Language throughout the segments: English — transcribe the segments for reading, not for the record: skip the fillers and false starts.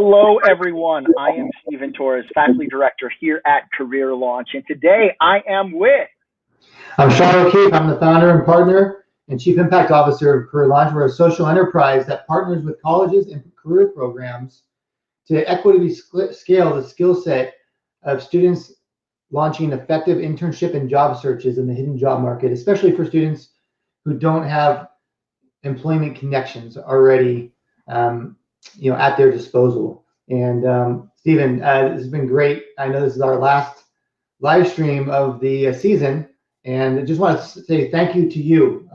Hello, everyone. I am Stephen Torres, Faculty Director here at Career Launch, and today I am with... I'm Sean O'Keefe. I'm the founder and partner and Chief Impact Officer of Career Launch. We're a social enterprise that partners with colleges and career programs to equitably scale the skill set of students launching effective internship and job searches in the hidden job market, especially for students who don't have employment connections already at their disposal. And Stephen, this has been great. I know this is our last live stream of the season, and I just want to say thank you to you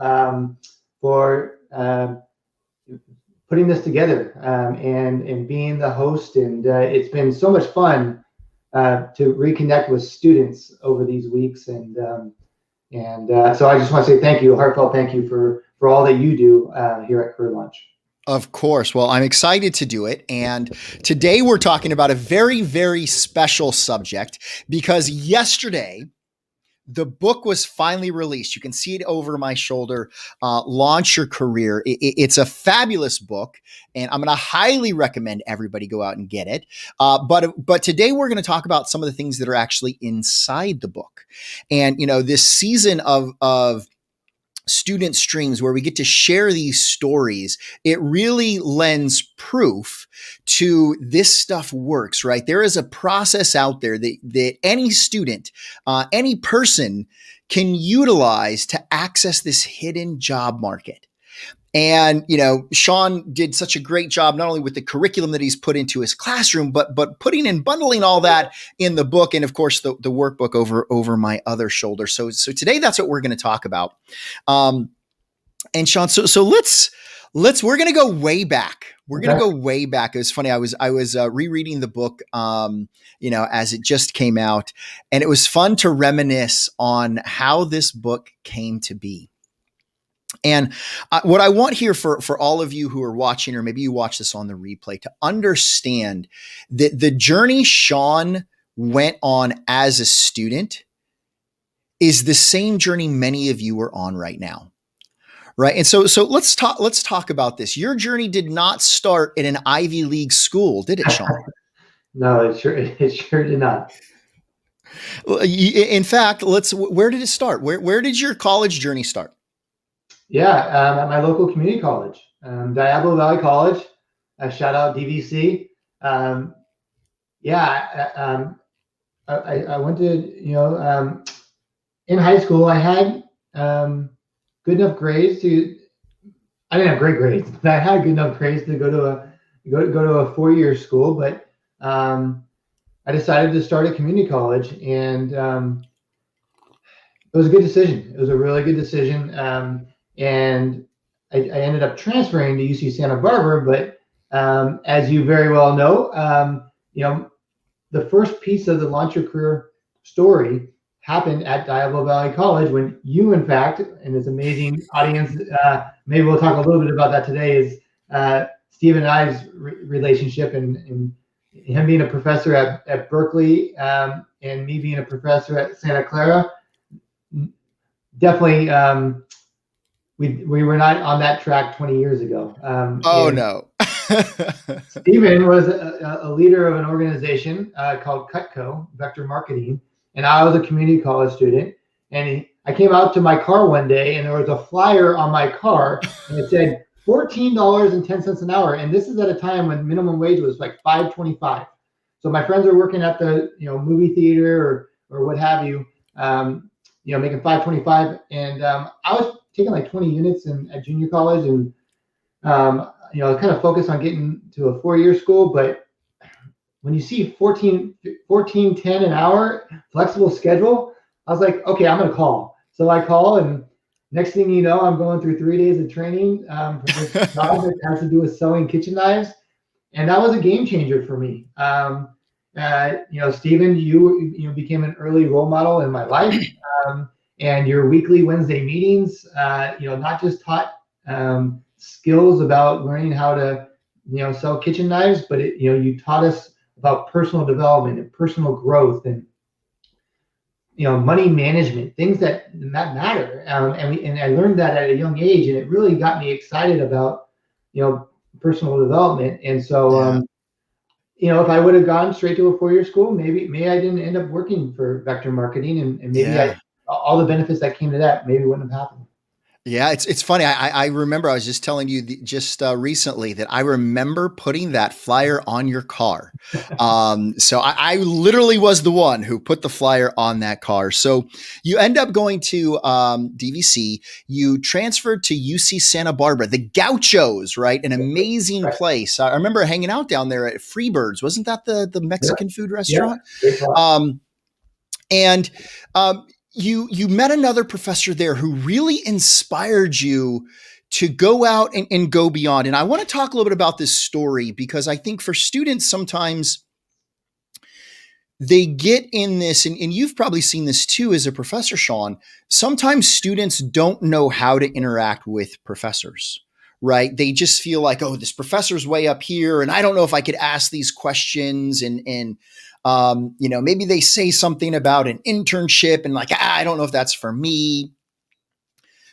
for putting this together and being the host. And it's been so much fun to reconnect with students over these weeks. And so I just want to say thank you, a heartfelt thank you for all that you do here at Career Launch. Of course. Well, I'm excited to do it. And today we're talking about a very, very special subject because yesterday the book was finally released. You can see it over my shoulder, Launch Your Career. It's a fabulous book, and I'm going to highly recommend everybody go out and get it. But today we're going to talk about some of the things that are actually inside the book. And, this season of student streams where we get to share these stories, it really lends proof to this stuff works, right? There is a process out there that any student, any person can utilize to access this hidden job market. And, Sean did such a great job, not only with the curriculum that he's put into his classroom, but putting and bundling all that in the book. And of course, the workbook over my other shoulder. So today that's what we're going to talk about. And Sean, so we're going to go way back. We're going to go way back. It was funny. I was rereading the book, as it just came out, and it was fun to reminisce on how this book came to be. And what I want here for all of you who are watching, or maybe you watch this on the replay, to understand that the journey Sean went on as a student is the same journey many of you are on right now. Right. And so let's talk about this. Your journey did not start in an Ivy League school, did it, Sean? No, it sure did not. In fact, where did it start? Where did your college journey start? Yeah, at my local community college, Diablo Valley College. Shout out DVC. I went to, in high school, I had good enough grades I didn't have great grades, but I had good enough grades to go to a 4-year school. But I decided to start a community college, and it was a good decision. It was a really good decision. And I ended up transferring to UC Santa Barbara, but as you very well know, the first piece of the Launch Your Career story happened at Diablo Valley College when you, in fact, and this amazing audience, maybe we'll talk a little bit about that today, is Steve and I's relationship and him being a professor at Berkeley and me being a professor at Santa Clara. Definitely, we were not on that track 20 years ago. No. Stephen was a leader of an organization called Cutco, Vector Marketing, and I was a community college student. And I came out to my car one day, and there was a flyer on my car, and it said $14.10 an hour. And this is at a time when minimum wage was like $5.25. So my friends are working at the movie theater or what have you, making $5.25, and I was taking like 20 units at junior college, and kind of focused on getting to a 4-year school. But when you see $14.10 an hour, flexible schedule, I was like, okay, I'm gonna call. So I call, and next thing you know, I'm going through 3 days of training for this job that has to do with selling kitchen knives, and that was a game changer for me. Stephen, you became an early role model in my life. And your weekly Wednesday meetings, not just taught skills about learning how to, sell kitchen knives, but you taught us about personal development and personal growth and, money management, things that matter. And I learned that at a young age, and it really got me excited about, personal development. And so if I would have gone straight to a 4-year school, maybe I didn't end up working for vector marketing, and maybe Yeah. all the benefits that came to that maybe wouldn't have happened. Yeah, it's funny. I remember I was just telling you just recently that I remember putting that flyer on your car. So I literally was the one who put the flyer on that car. So you end up going to DVC. You transferred to UC Santa Barbara, the Gauchos, right? An amazing place. I remember hanging out down there at Freebirds. Wasn't that the Mexican food restaurant? And you met another professor there who really inspired you to go out and go beyond. And I want to talk a little bit about this story because I think for students, sometimes they get in this, and you've probably seen this too as a professor, Sean. Sometimes students don't know how to interact with professors, right? They just feel like, oh, this professor's way up here, and I don't know if I could ask these questions. And maybe they say something about an internship and like, I don't know if that's for me.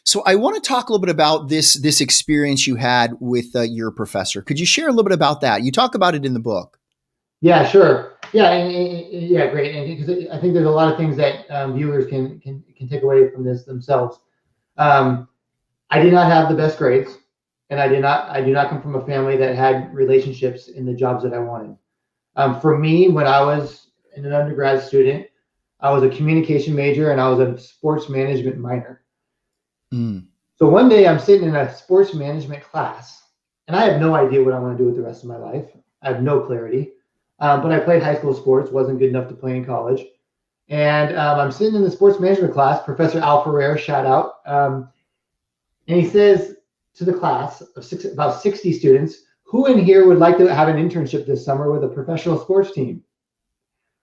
So I want to talk a little bit about this experience you had with your professor. Could you share a little bit about that? You talk about it in the book. Yeah, sure. Yeah, yeah, great. And because I think there's a lot of things that viewers can take away from this themselves. I did not have the best grades, and I do not come from a family that had relationships in the jobs that I wanted. For me, when I was an undergrad student, I was a communication major and I was a sports management minor. So one day I'm sitting in a sports management class, and I have no idea what I want to do with the rest of my life. I have no clarity. But I played high school sports, wasn't good enough to play in college. And I'm sitting in the sports management class, Professor Al Ferrer, shout out. And he says to the class of about 60 students, who in here would like to have an internship this summer with a professional sports team?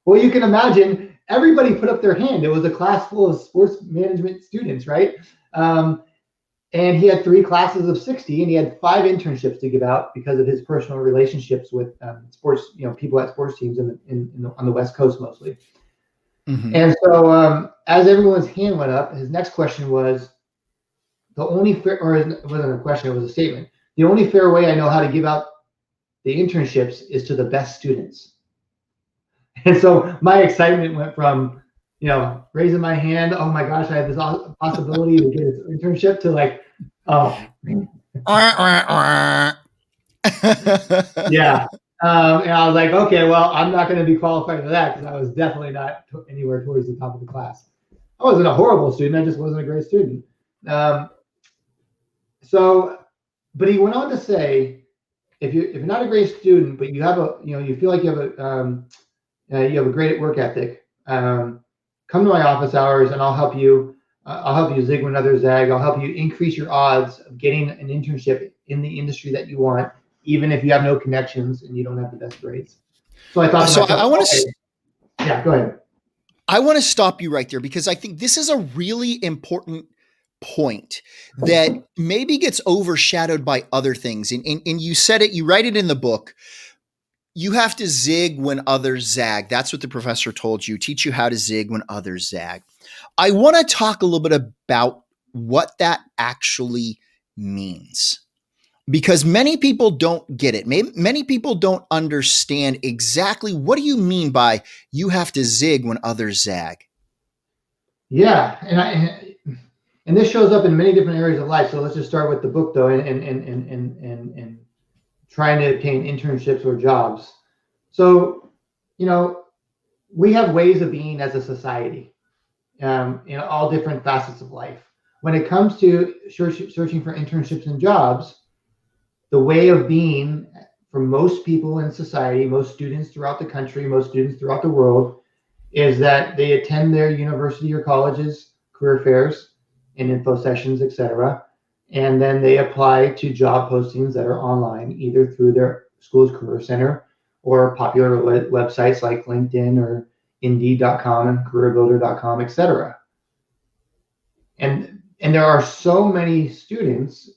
Well, you can imagine everybody put up their hand. It was a class full of sports management students, right? And he had 3 classes of 60, and he had 5 internships to give out because of his personal relationships with sports, people at sports teams on the West Coast mostly. Mm-hmm. And so as everyone's hand went up, his next question was, it wasn't a question, it was a statement. The only fair way I know how to give out the internships is to the best students. And so my excitement went from, raising my hand, oh my gosh, I have this possibility to get this internship, to like, oh. Yeah. And I was like, okay, well, I'm not going to be qualified for that because I was definitely not anywhere towards the top of the class. I wasn't a horrible student. I just wasn't a great student. But he went on to say, if you're not a great student, but you have you feel like you have a great work ethic, come to my office hours and I'll help you. I'll help you zig when others zag. I'll help you increase your odds of getting an internship in the industry that you want, even if you have no connections and you don't have the best grades. So I thought. So I want to. Yeah, go ahead. I want to stop you right there because I think this is a really important point that maybe gets overshadowed by other things. And you said it. You write it in the book. You have to zig when others zag. That's what the professor told you. Teach you how to zig when others zag. I want to talk a little bit about what that actually means, because many people don't get it. Many people don't understand exactly what do you mean by you have to zig when others zag. Yeah, and this shows up in many different areas of life. So let's just start with the book though, and trying to obtain internships or jobs. So, we have ways of being as a society, in all different facets of life. When it comes to searching for internships and jobs, the way of being for most people in society, most students throughout the country, most students throughout the world, is that they attend their university or college's career fairs and info sessions, etc. And then they apply to job postings that are online, either through their school's career center or popular websites like LinkedIn or Indeed.com and CareerBuilder.com, etc. And there are so many students,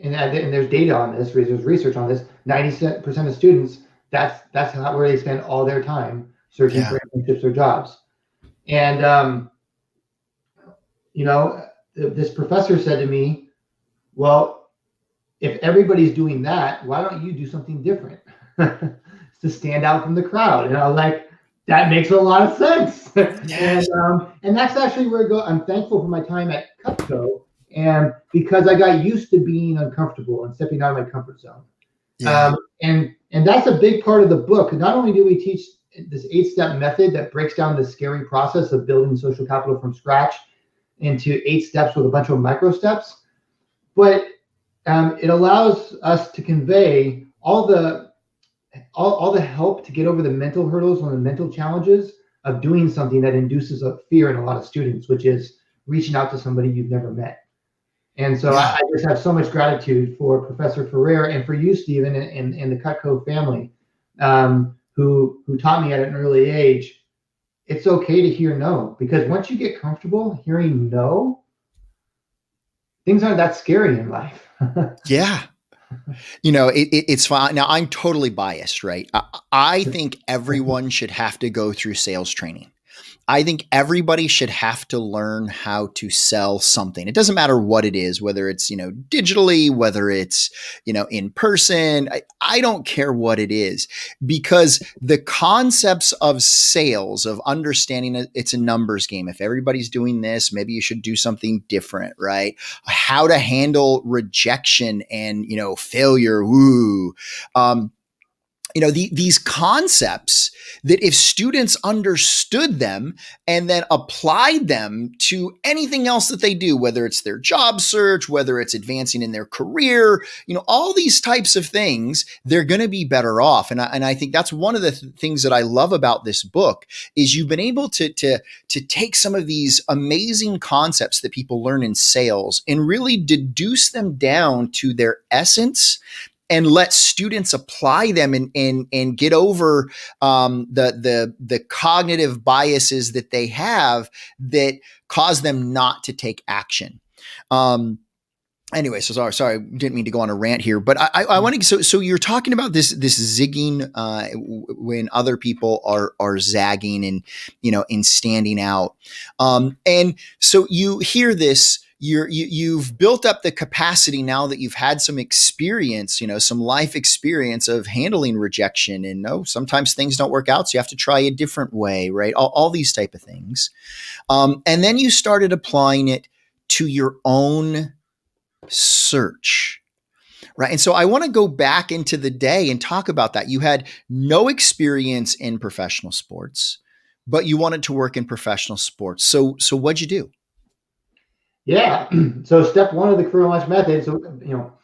and there's data on this, there's research on this. 90% of students, that's not where they spend all their time searching for internships or jobs. And this professor said to me, well, if everybody's doing that, why don't you do something different? to stand out from the crowd. And I was like, that makes a lot of sense. Yes. And that's actually where I go. I'm thankful for my time at Cutco, and because I got used to being uncomfortable and stepping out of my comfort zone. Yeah. And that's a big part of the book. Not only do we teach this 8-step method that breaks down the scary process of building social capital from scratch into 8 steps with a bunch of micro steps, but it allows us to convey all the help to get over the mental hurdles and the mental challenges of doing something that induces a fear in a lot of students, which is reaching out to somebody you've never met. And so Yeah. I just have so much gratitude for Professor Ferrer and for you, Stephen, and the Cutco family, who taught me at an early age, it's okay to hear no, because once you get comfortable hearing no, things aren't that scary in life. Yeah. It's fine. Now, I'm totally biased, right? I think everyone should have to go through sales training. I think everybody should have to learn how to sell something. It doesn't matter what it is, whether it's, digitally, whether it's, in person. I don't care what it is, because the concepts of sales, of understanding it's a numbers game. If everybody's doing this, maybe you should do something different, right? How to handle rejection and, failure. Woo. These concepts that if students understood them and then applied them to anything else that they do, whether it's their job search, whether it's advancing in their career, all these types of things, they're going to be better off. And I think that's one of the things that I love about this book is you've been able to take some of these amazing concepts that people learn in sales and really deduce them down to their essence, and let students apply them and get over the cognitive biases that they have that cause them not to take action. Anyway, so sorry, didn't mean to go on a rant here, but I want to. So you're talking about this zigging when other people are zagging and in standing out, and so you hear this. You've built up the capacity now that you've had some experience, some life experience of handling rejection, and sometimes things don't work out, so you have to try a different way, right? All these type of things, and then you started applying it to your own search. Right. And so I want to go back into the day and talk about that. You had no experience in professional sports, but you wanted to work in professional sports. So what'd you do? Yeah. So step one of the career launch method. So,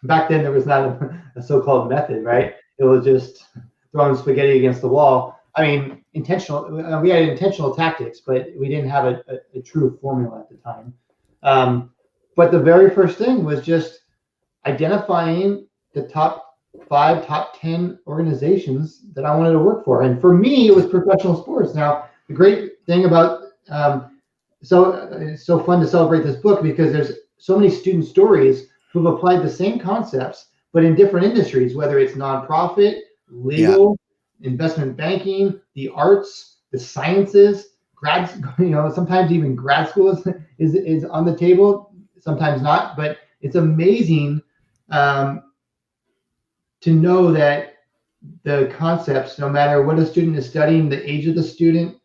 back then there was not a so-called method, right? It was just throwing spaghetti against the wall. I mean, intentional. We had intentional tactics, but we didn't have a true formula at the time. But the very first thing was just identifying the top 5, top 10 organizations that I wanted to work for. And for me, it was professional sports. Now, the great thing about so it's so fun to celebrate this book because there's so many student stories who've applied the same concepts, but in different industries, whether it's nonprofit, legal, investment banking, the arts, the sciences, sometimes even grad school is on the table, sometimes not, but it's amazing to know that the concepts, no matter what a student is studying, the age of the student,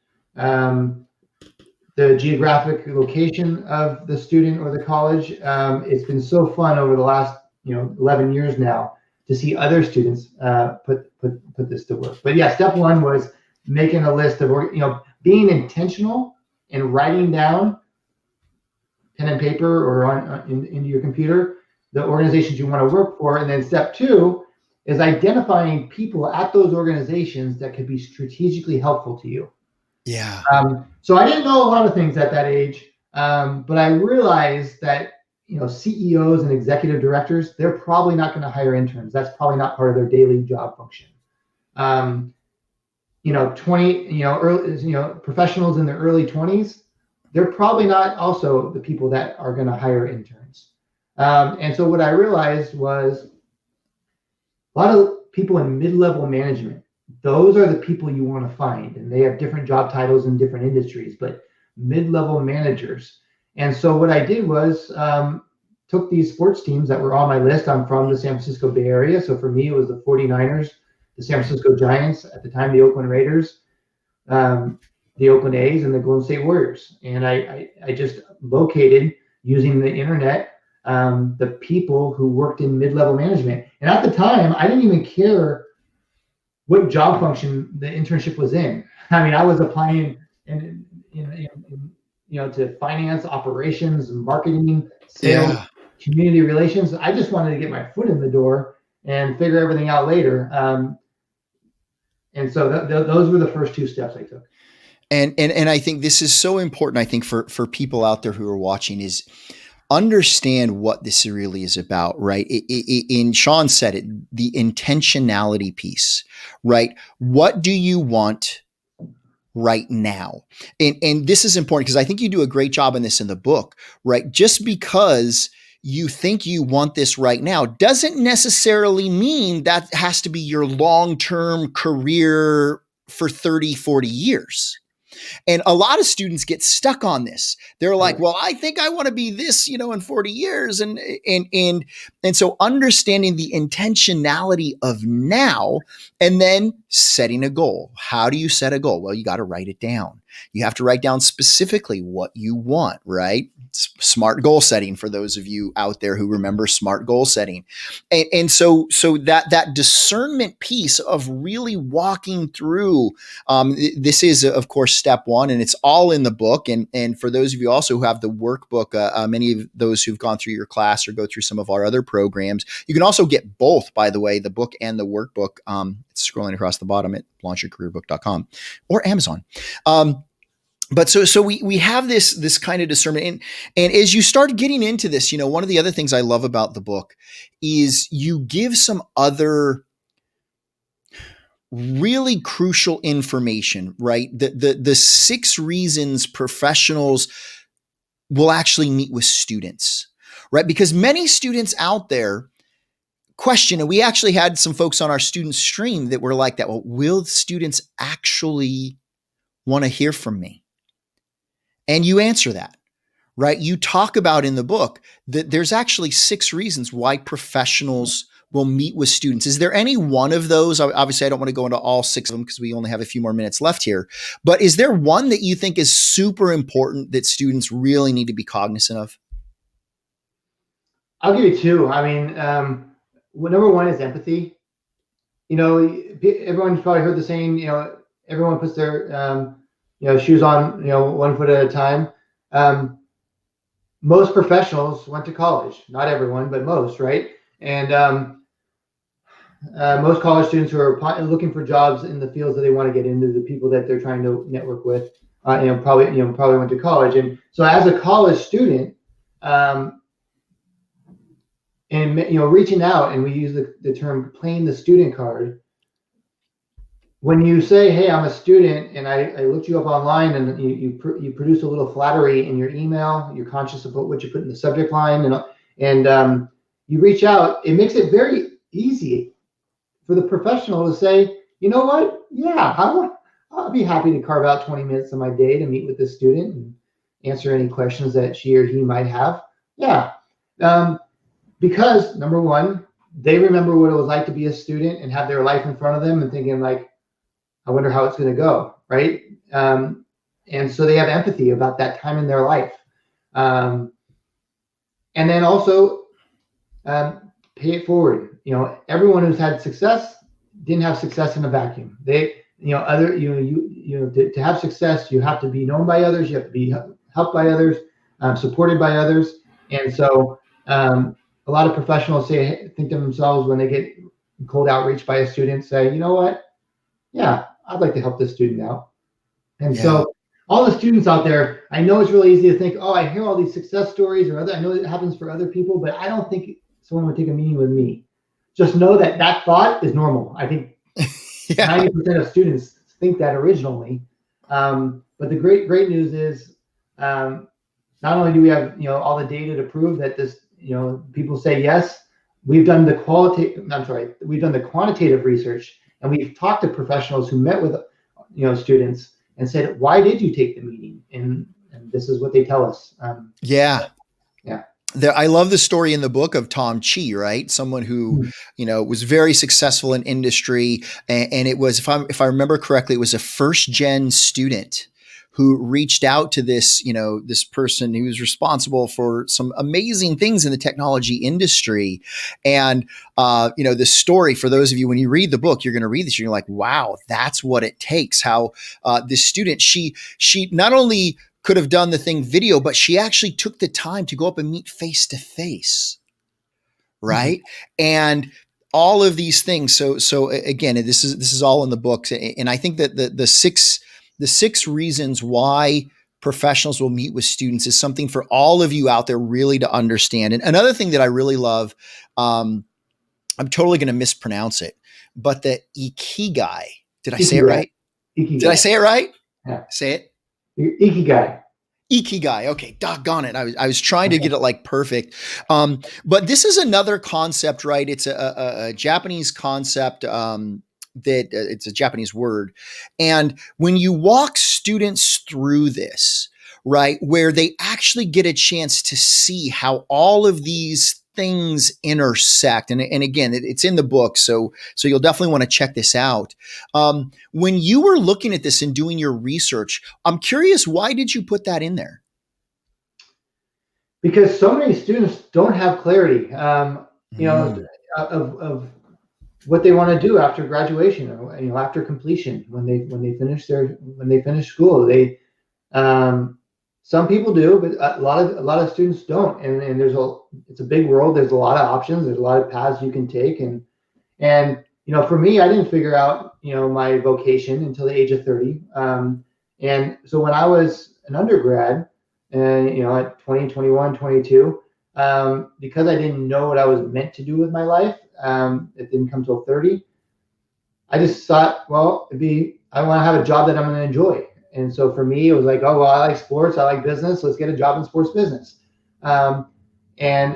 the geographic location of the student or the college. It's been so fun over the last 11 years now to see other students put this to work. But yeah, step one was making a list of being intentional and writing down pen and paper or into your computer the organizations you want to work for. And then step two is identifying people at those organizations that could be strategically helpful to you. Yeah. So I didn't know a lot of things at that age, but I realized that CEOs and executive directors, they're probably not going to hire interns. That's probably not part of their daily job function. Professionals in their early 20s, they're probably not also the people that are going to hire interns. And so what I realized was a lot of people in mid-level management, those are the people you want to find, and they have different job titles in different industries, but mid-level managers. And so what I did was took these sports teams that were on my list. I'm from the San Francisco Bay Area, so for me it was the 49ers, the San Francisco Giants, at the time the Oakland Raiders, the Oakland A's, and the Golden State Warriors. And I just located, using the internet, the people who worked in mid-level management. And at the time, I didn't even care what job function the internship was in. I mean, I was applying to finance, operations, marketing, sales, community relations. I just wanted to get my foot in the door and figure everything out later. And so those were the first two steps I took. And I think this is so important, I think, for people out there who are watching, is understand what this really is about, right? And Sean said it, the intentionality piece, right? What do you want right now? And this is important because I think you do a great job in this in the book, right? Just because you think you want this right now doesn't necessarily mean that has to be your long-term career for 30, 40 years. And a lot of students get stuck on this. They're like, well, I think I want to be this, in 40 years. And so understanding the intentionality of now, and then setting a goal. How do you set a goal? Well, you got to write it down. You have to write down specifically what you want, right? Smart goal setting, for those of you out there who remember smart goal setting. And so that discernment piece of really walking through, this is, of course, step one, and it's all in the book. And for those of you also who have the workbook, many of those who've gone through your class or go through some of our other programs, you can also get both, by the way, the book and the workbook. It's scrolling across the bottom at launchyourcareerbook.com or Amazon. But so we have this kind of discernment. And as you start getting into this, one of the other things I love about the book is you give some other really crucial information, right? The 6 reasons professionals will actually meet with students, right? Because many students out there question, and we actually had some folks on our student stream that were like that. Well, will students actually want to hear from me? And you answer that, right? You talk about in the book that there's actually 6 reasons why professionals will meet with students. Is there any one of those? Obviously, I don't want to go into all 6 of them because we only have a few more minutes left here. But is there one that you think is super important that students really need to be cognizant of? I'll give you 2. I mean, number 1 is empathy. Everyone's probably heard the saying, everyone puts their shoes on, 1 foot at a time. Most professionals went to college, not everyone, but most, right? And most college students who are looking for jobs in the fields that they want to get into, the people that they're trying to network with, probably went to college. And so as a college student, reaching out, and we use the term playing the student card. When you say, hey, I'm a student, and I looked you up online, and you produce a little flattery in your email, you're conscious about what you put in the subject line, and you reach out, it makes it very easy for the professional to say, you know what? Yeah, I'll be happy to carve out 20 minutes of my day to meet with this student and answer any questions that she or he might have. Yeah. Because number 1, they remember what it was like to be a student and have their life in front of them and thinking like, I wonder how it's going to go, right? And so they have empathy about that time in their life. And then also pay it forward. Everyone who's had success didn't have success in a vacuum. To have success, you have to be known by others, you have to be helped by others, supported by others. And so a lot of professionals think to themselves when they get cold outreach by a student, say, you know what? Yeah, I'd like to help this student out. And so all the students out there, I know it's really easy to think, oh, I hear all these success stories, I know it happens for other people, but I don't think someone would take a meeting with me. Just know that thought is normal. I think 90% of students think that originally. But the great news is not only do we have all the data to prove that this, people say yes, we've done the quantitative research. And we've talked to professionals who met with, students and said, why did you take the meeting? And this is what they tell us. I love the story in the book of Tom Chi, right? Someone who, was very successful in industry. And it was, if I remember correctly, it was a first gen student who reached out to this, this person who was responsible for some amazing things in the technology industry. And, the story, for those of you, when you read the book, you're going to read this, you're like, wow, that's what it takes. How this student, she not only could have done the thing video, but she actually took the time to go up and meet face to face. Right. And all of these things. So again, this is all in the books. And I think that the six reasons why professionals will meet with students is something for all of you out there really to understand. And another thing that I really love, I'm totally going to mispronounce it, but the Ikigai. Did I say it right? Ikigai. Did I say it right? Yeah. Say it. Ikigai. Ikigai. Okay, doggone it. I was trying to get it like perfect. But this is another concept, right? It's a Japanese concept that it's a Japanese word. And when you walk students through this, right, where they actually get a chance to see how all of these things intersect. And again, it's in the book. So you'll definitely want to check this out. When you were looking at this and doing your research, I'm curious, why did you put that in there? Because so many students don't have clarity, of what they want to do after graduation, or, after completion, when they finish school. Some people do, but a lot of students don't. And it's a big world. There's a lot of options. There's a lot of paths you can take. And for me, I didn't figure out, my vocation until the age of 30. And so when I was an undergrad, at 20, 21, 22, because I didn't know what I was meant to do with my life, it didn't come till 30. I just thought, well, I want to have a job that I'm going to enjoy. And so for me, it was like, oh, well, I like sports. I like business. Let's get a job in sports business. And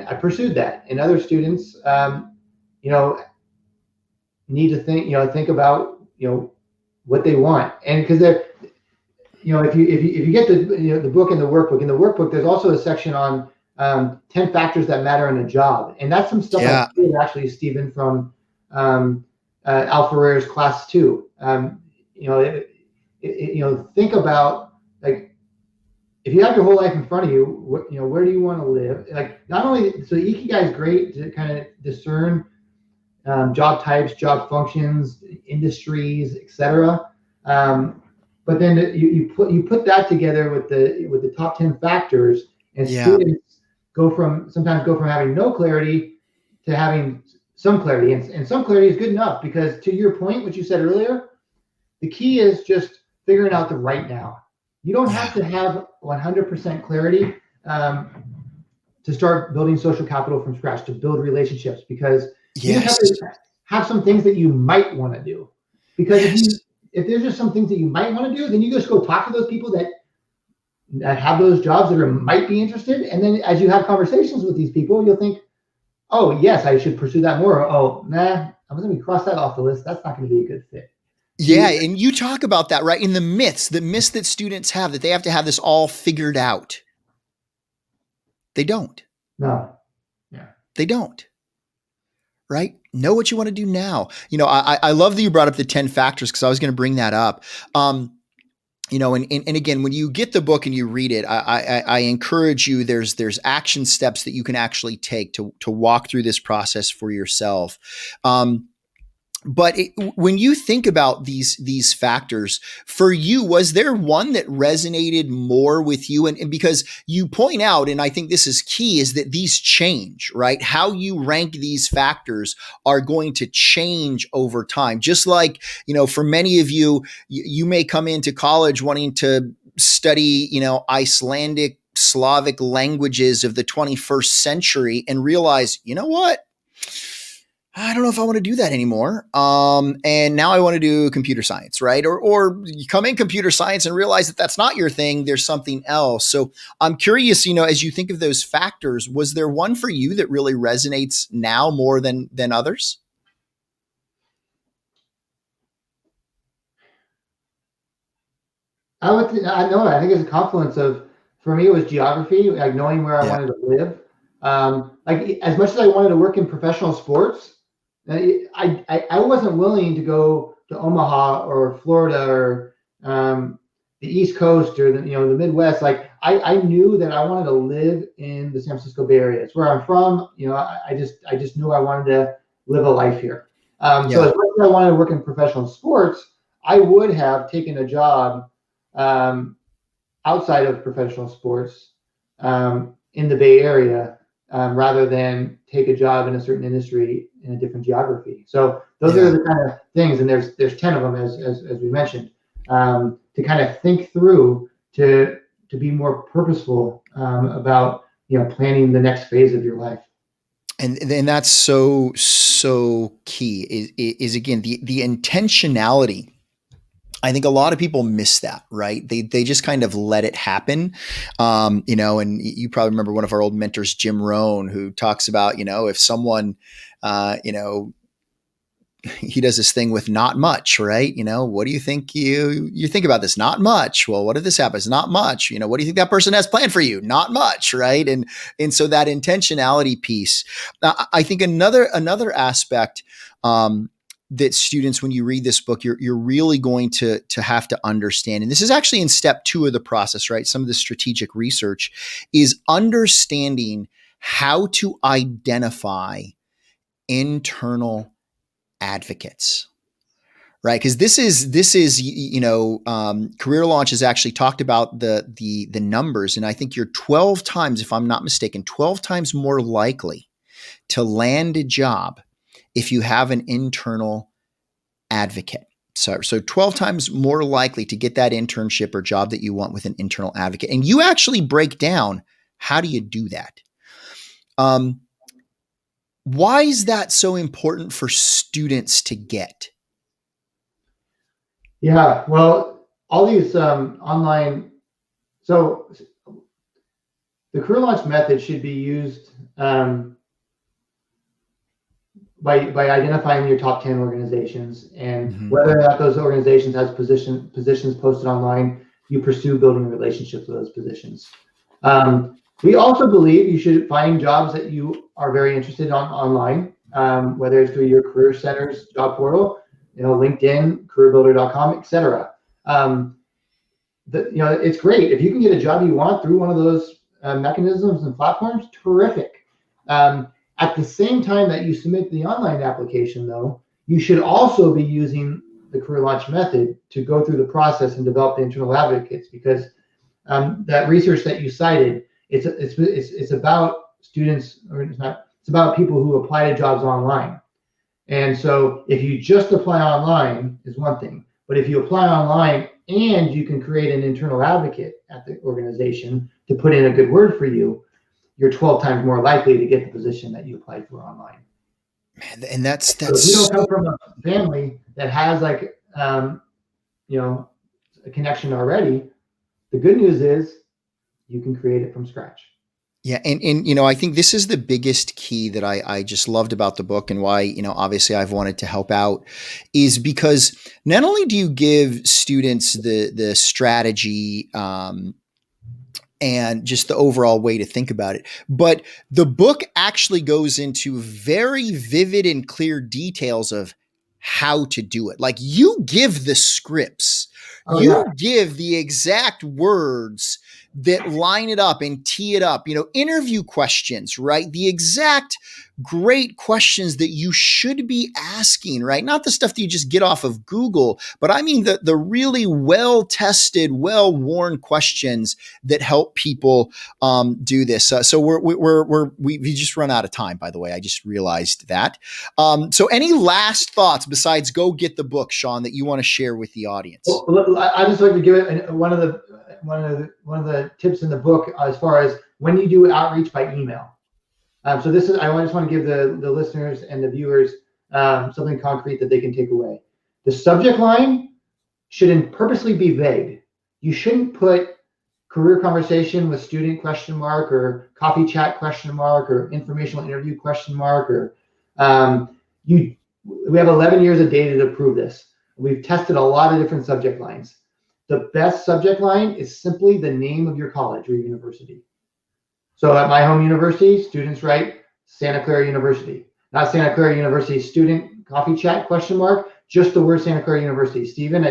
I pursued that. And other students, need to think about, what they want. And because they're, if you get the book and the workbook, in the workbook, there's also a section on 10 factors that matter in a job. And that's some stuff I did actually, Stephen, from Al Ferrer's class 2. Think about, like, if you have your whole life in front of you, where do you want to live? Like, not only, so Ikigai is great to kind of discern job types, job functions, industries, etc. But then you put that together with the top 10 factors, and students sometimes go from having no clarity to having some clarity, and some clarity is good enough, because to your point, what you said earlier, the key is just figuring out the right now. You don't have to have 100% clarity to start building social capital from scratch, to build relationships, because you have to have some things that you might want to do. Because if there's just some things that you might want to do, then you just go talk to those people that have those jobs that might be interested. And then as you have conversations with these people, you'll think, oh, yes, I should pursue that more. Or, oh, nah, I'm going to cross that off the list. That's not going to be a good fit. Yeah. And you talk about that, right? In the myths that students have, that they have to have this all figured out. They don't. No. Yeah. They don't. Right? Know what you want to do now. I love that you brought up the 10 factors, because I was going to bring that up. And again, when you get the book and you read it, I encourage you, there's action steps that you can actually take to walk through this process for yourself. But when you think about these factors, for you, was there one that resonated more with you? And because you point out, and I think this is key, is that these change, right? How you rank these factors are going to change over time. Just like, for many of you, you may come into college wanting to study, Icelandic, Slavic languages of the 21st century and realize, you know what? I don't know if I want to do that anymore. And now I want to do computer science, right? Or you come in computer science and realize that that's not your thing. There's something else. So I'm curious, as you think of those factors, was there one for you that really resonates now more than others? I think it's a confluence of, for me, it was geography, like knowing where I wanted to live. Like as much as I wanted to work in professional sports, I wasn't willing to go to Omaha or Florida or the East Coast or the Midwest. Like I knew that I wanted to live in the San Francisco Bay Area. It's where I'm from. I just knew I wanted to live a life here. So as much as I wanted to work in professional sports, I would have taken a job outside of professional sports in the Bay Area rather than take a job in a certain industry in a different geography. So those are the kind of things, and there's 10 of them as we mentioned, to kind of think through to be more purposeful about planning the next phase of your life. And that's so key is again the intentionality. I think a lot of people miss that, right? They just kind of let it happen. And you probably remember one of our old mentors, Jim Rohn, who talks about, if someone, he does this thing with not much, right? What do you think you think about this? Not much. Well, what if this happens? Not much. What do you think that person has planned for you? Not much, right? And so that intentionality piece, I think another aspect, that students, when you read this book, you're really going to have to understand. And this is actually in step 2 of the process, right? Some of the strategic research is understanding how to identify internal advocates, right? Because this is Career Launch has actually talked about the numbers, and I think you're 12 times, if I'm not mistaken, 12 times more likely to land a job if you have an internal advocate. So 12 times more likely to get that internship or job that you want with an internal advocate. And you actually break down, how do you do that? Why is that so important for students to get? Yeah, well, all these online, so the Career Launch method should be used by identifying your top 10 organizations, and whether or not those organizations has positions posted online, you pursue building relationships with those positions. We also believe you should find jobs that you are very interested online, whether it's through your career center's job portal, LinkedIn, careerbuilder.com, etc. It's great if you can get a job you want through one of those mechanisms and platforms. Terrific. At the same time that you submit the online application, though, you should also be using the Career Launch method to go through the process and develop the internal advocates, because that research that you cited, it's about students, or it's about people who apply to jobs online. And so if you just apply online is one thing, but if you apply online and you can create an internal advocate at the organization to put in a good word for you, you're 12 times more likely to get the position that you applied for online. Man, and that's so if you don't come from a family that has a connection already, the good news is you can create it from scratch. Yeah. And I think this is the biggest key that I just loved about the book, and why, obviously I've wanted to help out, is because not only do you give students the strategy, and just the overall way to think about it, but the book actually goes into very vivid and clear details of how to do it. Like, you give the scripts, give the exact words that line it up and tee it up, interview questions, right? The exact great questions that you should be asking, right? Not the stuff that you just get off of Google, but I mean the really well-tested, well-worn questions that help people do this. So we just run out of time, by the way. I just realized that. So any last thoughts besides go get the book, Sean, that you want to share with the audience? Well, I just like to give it one of the tips in the book as far as when you do outreach by email. So this is, I just want to give the listeners and the viewers something concrete that they can take away. The subject line should purposely be vague. You shouldn't put career conversation with student ? Or coffee chat ? Or informational interview ? Or we have 11 years of data to prove this. We've tested a lot of different subject lines. The best subject line is simply the name of your college or university. So at my home university, students write Santa Clara University, not Santa Clara University student coffee chat question mark, just the word Santa Clara University. Stephen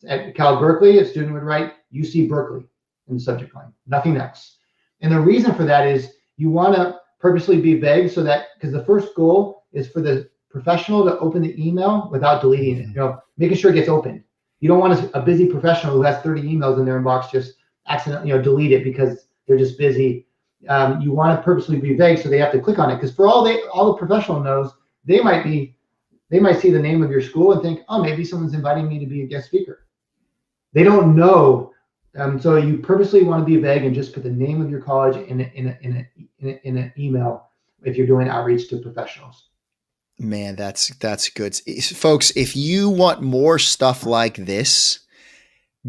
at Cal Berkeley, a student would write UC Berkeley in the subject line, nothing else. And the reason for that is you want to purposely be vague so that, because the first goal is for the professional to open the email without deleting it, making sure it gets opened. You don't want a busy professional who has 30 emails in their inbox just accidentally, delete it because they're just busy. You want to purposely be vague so they have to click on it, because for all the professional knows, they might see the name of your school and think, oh, maybe someone's inviting me to be a guest speaker. They don't know. So you purposely want to be vague and just put the name of your college in an email if you're doing outreach to professionals. Man, that's good. Folks, if you want more stuff like this,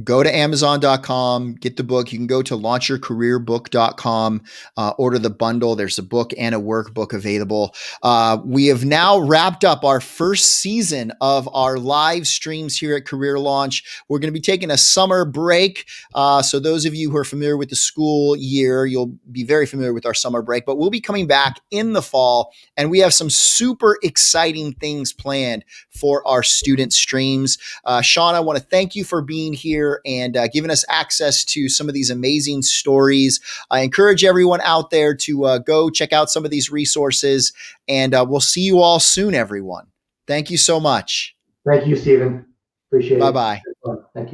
go to Amazon.com, get the book. You can go to launchyourcareerbook.com, order the bundle. There's a book and a workbook available. We have now wrapped up our first season of our live streams here at Career Launch. We're going to be taking a summer break. So those of you who are familiar with the school year, you'll be very familiar with our summer break, but we'll be coming back in the fall, and we have some super exciting things planned for our student streams. Sean, I want to thank you for being here and giving us access to some of these amazing stories. I encourage everyone out there to go check out some of these resources, and we'll see you all soon, everyone. Thank you so much. Thank you, Stephen. Appreciate it. Bye-bye. Thank you.